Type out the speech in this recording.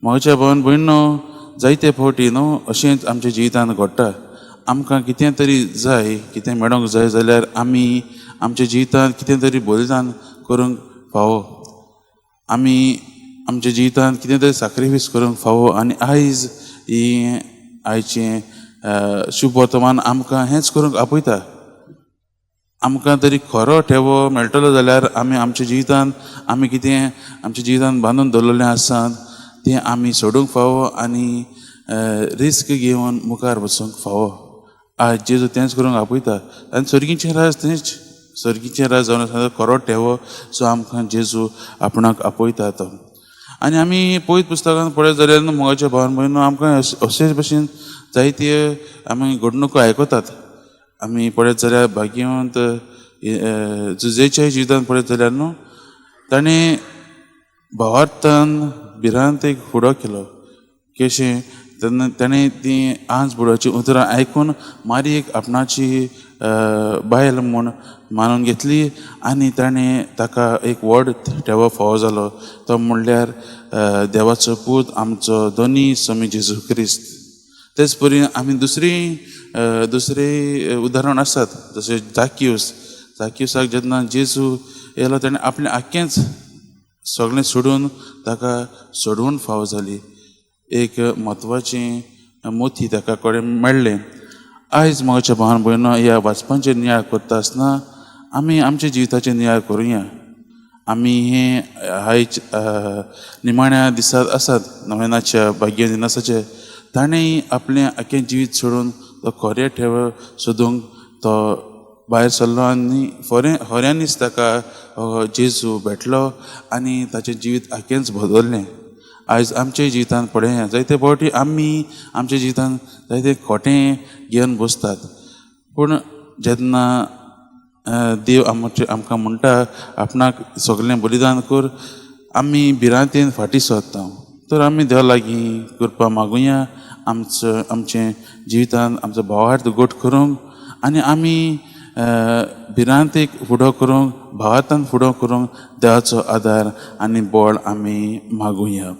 म्हज्या भावन भयणो, जायते फावटी न्हू अशेंच आमच्या जिवितांत घडटा. आमकां कितें तरी जाय, कितें मेळोंक जाय जाल्यार आमी आमच्या जिवितांत कितें तरी बलिदान करूंक फावो. आमी आमच्या जिवितांत कितें तरी सॅक्रिफायस करूंक फावो. आनी आयज ही आयचें शुभ वर्तमान आमकां हेंच करूंक आपयता. आमकां तरी खरो ठेवो मेळटलो जाल्यार आमी आमच्या जिवितांत आमी कितें आमच्या जिवितांत बांदून दवरलेलें आसात तें आमी सोडूंक फावो आनी रिस्क घेवन मुखार वचूंक फावो. आज जेजू तेंच करूंक आपयता. आनी सर्गीचें राज तेंच, सर्गीचें राज जावन आसा खरो ठेवो सो आमकां जेजू आपणाक आपयता तो. आनी आमी पयत पुस्तकांत पळयत जाल्यार मोगाच्या भावन भयणो आमकां अशेच भशेन जायत्यो आमी घडणुको आयकतात. आमी पळयत जाल्यार भाग्यवंत जुजेच्या जिवितांत पळयत जाल्यार न्हू ताणें भावार्थान भिरांत एक फुडो केलो. कशें तेन्ना ताणें ती आंच बुडाची उतरां आयकून मारयेक आपणाची बायल म्हूण मानून घेतली आनी ताणें ताका एक व्हड ठेवो फावो जालो. तो म्हणल्यार देवाचो पूत आमचो दोनी स्वामी जेजू क्रिस्त. तेच परी आमी दुसरे उदाहरण आसात जशें जाक्यूसाक जेन्ना जेजू येयलो ताणें आपलें आख्खेंच सगळें सोडून ताका सोडवून फावो जाली. एक म्हत्वाचें मोती ताका कडेन मेळ्ळें. आयज म्हज्या भावन भयणो ह्या वाचपांचेर नियाळ करता आसतना आमी आमच्या जिविताचेर नियाळ करुया. आमी हे आयज निमाण्या दिसांत आसात नोवेनाच्या भाग्य दिनासाचे. ताणें आपलें आख्खें जिवीत सोडून तो खरें ठेवो सोदूंक तो भायर सरलो आनी खऱ्यांनीच ताका जेजू भेटलो आनी ताचें जिवीत आख्खेंच बदल्लें. आयज आमच्या जिवितांत पळया जायते फावटी आमी आमच्या जिवितांत जायते खोटें घेवन बसतात. पूण जेन्ना देव आमकां म्हणटा आपणाक सगळें बलिदान कर, आमी भिरांतेन फाटीं सरता. तर आमी देवा लागीं कृपा मागुया आमचें जिवितांत आमचो भावार्थ गोट करूंक आनी आमी भिरांतेक फुडो करूंक भावार्थान फुडो करूंक देवाचो आदार आनी बळ आमी मागुया.